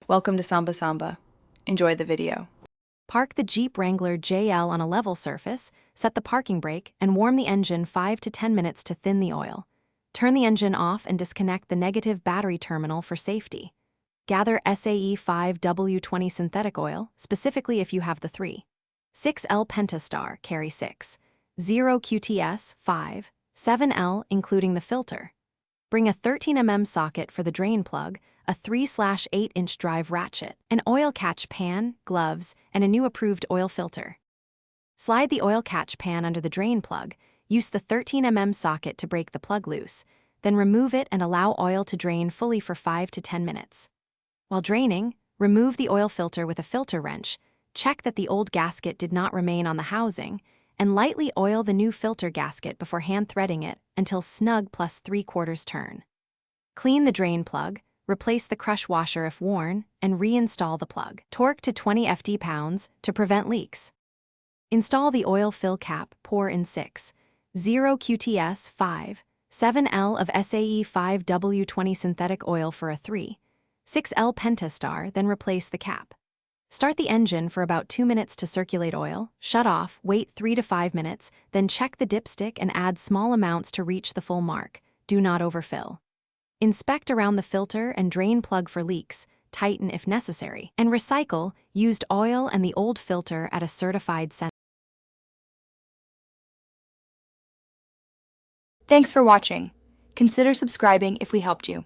Welcome to Samba Samba. Enjoy the video. Park the Jeep Wrangler JL on a level surface, set the parking brake, and warm the engine 5 to 10 minutes to thin the oil. Turn the engine off and disconnect the negative battery terminal for safety. Gather SAE 5W20 synthetic oil, specifically if you have the 3.6L Pentastar, carry 6.0 QTS 5, 7L including the filter. Bring a 13mm socket for the drain plug, a 3/8-inch drive ratchet, an oil catch pan, gloves, and a new approved oil filter. Slide the oil catch pan under the drain plug, use the 13mm socket to break the plug loose, then remove it and allow oil to drain fully for 5 to 10 minutes. While draining, remove the oil filter with a filter wrench, check that the old gasket did not remain on the housing, and lightly oil the new filter gasket before hand threading it until snug plus 3/4 turn. Clean the drain plug, replace the crush washer if worn, and reinstall the plug. Torque to 20 FD-pounds to prevent leaks. Install the oil fill cap, pour in 6.0 QTS 5, 7L of SAE 5W20 synthetic oil for a 3.6L Pentastar, then replace the cap. Start the engine for about 2 minutes to circulate oil, shut off, wait 3 to 5 minutes, then check the dipstick and add small amounts to reach the full mark. Do not overfill. Inspect around the filter and drain plug for leaks, tighten if necessary, and recycle used oil and the old filter at a certified center. Thanks for watching. Consider subscribing if we helped you.